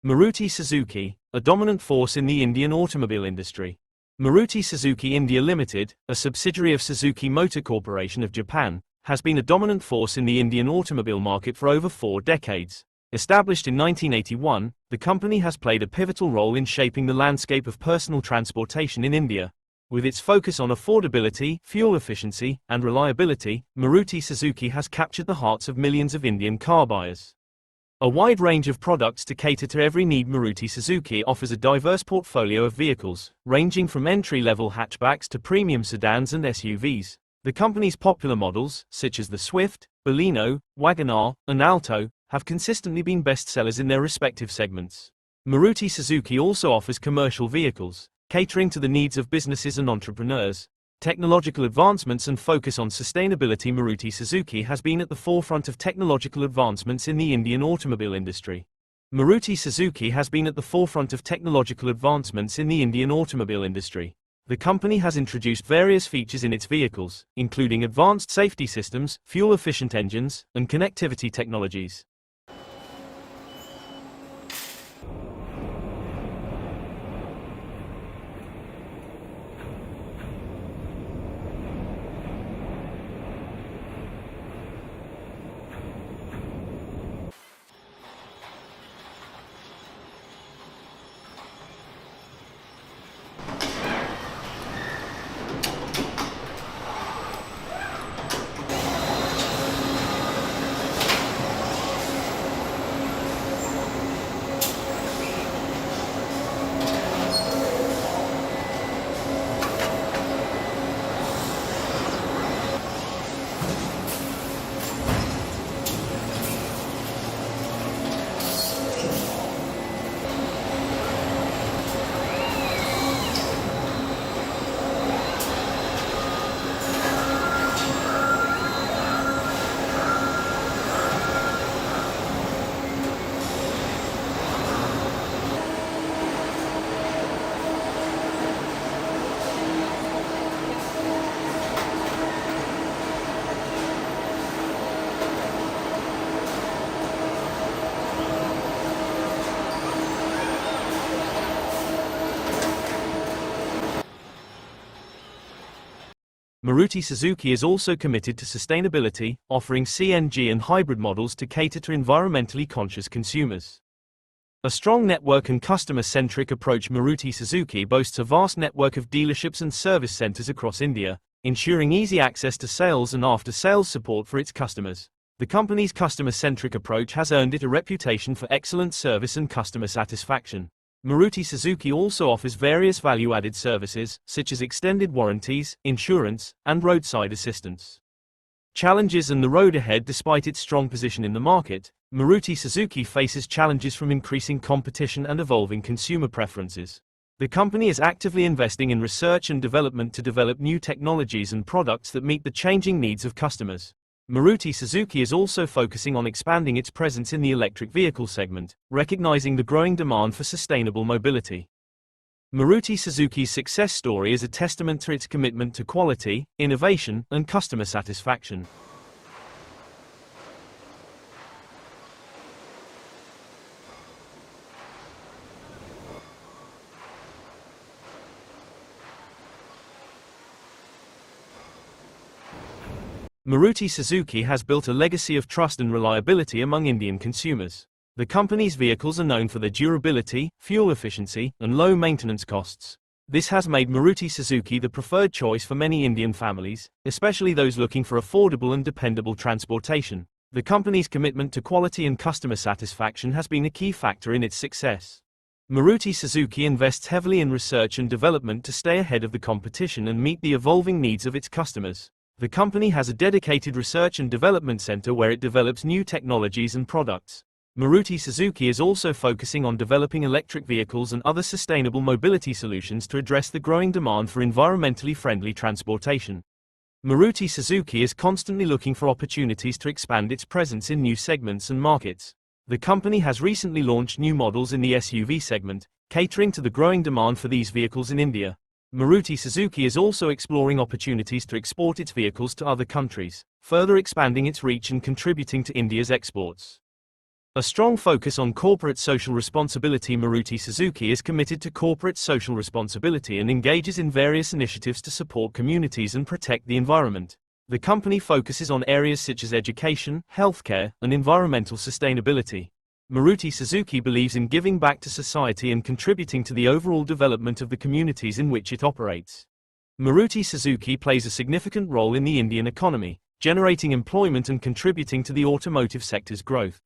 Maruti Suzuki, a dominant force in the Indian automobile industry. Maruti Suzuki India Limited, a subsidiary of Suzuki Motor Corporation of Japan, has been a dominant force in the Indian automobile market for over 4 decades. Established in 1981, the company has played a pivotal role in shaping the landscape of personal transportation in India. With its focus on affordability, fuel efficiency, and reliability, Maruti Suzuki has captured the hearts of millions of Indian car buyers. A wide range of products to cater to every need. Maruti Suzuki offers a diverse portfolio of vehicles, ranging from entry-level hatchbacks to premium sedans and SUVs. The company's popular models, such as the Swift, Baleno, Wagon-R, and Alto, have consistently been bestsellers in their respective segments. Maruti Suzuki also offers commercial vehicles, catering to the needs of businesses and entrepreneurs. Technological advancements and focus on sustainability. Maruti Suzuki has been at the forefront of technological advancements in the Indian automobile industry. Maruti Suzuki has been at the forefront of technological advancements in the Indian automobile industry. The company has introduced various features in its vehicles, including advanced safety systems, fuel-efficient engines, and connectivity technologies. Maruti Suzuki is also committed to sustainability, offering CNG and hybrid models to cater to environmentally conscious consumers. A strong network and customer-centric approach. Maruti Suzuki boasts a vast network of dealerships and service centers across India, ensuring easy access to sales and after-sales support for its customers. The company's customer-centric approach has earned it a reputation for excellent service and customer satisfaction. Maruti Suzuki also offers various value-added services, such as extended warranties, insurance, and roadside assistance. Challenges and the road ahead. Despite its strong position in the market, Maruti Suzuki faces challenges from increasing competition and evolving consumer preferences. The company is actively investing in research and development to develop new technologies and products that meet the changing needs of customers. Maruti Suzuki is also focusing on expanding its presence in the electric vehicle segment, recognizing the growing demand for sustainable mobility. Maruti Suzuki's success story is a testament to its commitment to quality, innovation, and customer satisfaction. Maruti Suzuki has built a legacy of trust and reliability among Indian consumers. The company's vehicles are known for their durability, fuel efficiency, and low maintenance costs. This has made Maruti Suzuki the preferred choice for many Indian families, especially those looking for affordable and dependable transportation. The company's commitment to quality and customer satisfaction has been a key factor in its success. Maruti Suzuki invests heavily in research and development to stay ahead of the competition and meet the evolving needs of its customers. The company has a dedicated research and development center where it develops new technologies and products. Maruti Suzuki is also focusing on developing electric vehicles and other sustainable mobility solutions to address the growing demand for environmentally friendly transportation. Maruti Suzuki is constantly looking for opportunities to expand its presence in new segments and markets. The company has recently launched new models in the SUV segment, catering to the growing demand for these vehicles in India. Maruti Suzuki is also exploring opportunities to export its vehicles to other countries, further expanding its reach and contributing to India's exports. A strong focus on corporate social responsibility. Maruti Suzuki is committed to corporate social responsibility and engages in various initiatives to support communities and protect the environment. The company focuses on areas such as education, healthcare, and environmental sustainability. Maruti Suzuki believes in giving back to society and contributing to the overall development of the communities in which it operates. Maruti Suzuki plays a significant role in the Indian economy, generating employment and contributing to the automotive sector's growth.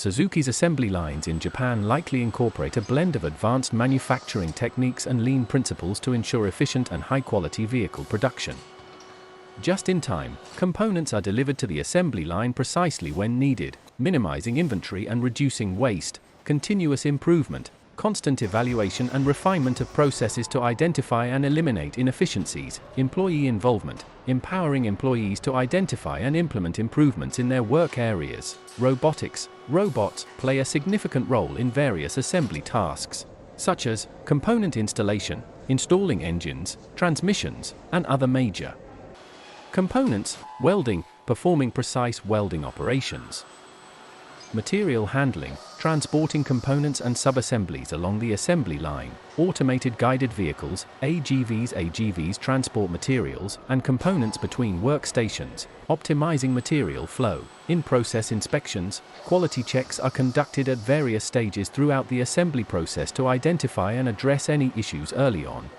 Suzuki's assembly lines in Japan likely incorporate a blend of advanced manufacturing techniques and lean principles to ensure efficient and high-quality vehicle production. Just in time, components are delivered to the assembly line precisely when needed, minimizing inventory and reducing waste. Continuous improvement, constant evaluation and refinement of processes to identify and eliminate inefficiencies. Employee involvement, empowering employees to identify and implement improvements in their work areas. Robotics, robots play a significant role in various assembly tasks, such as component installation, installing engines, transmissions, and other major components. Welding, performing precise welding operations. Material handling, transporting components and sub-assemblies along the assembly line. Automated guided vehicles, AGVs transport materials and components between workstations, optimizing material flow. In-process inspections, quality checks are conducted at various stages throughout the assembly process to identify and address any issues early on.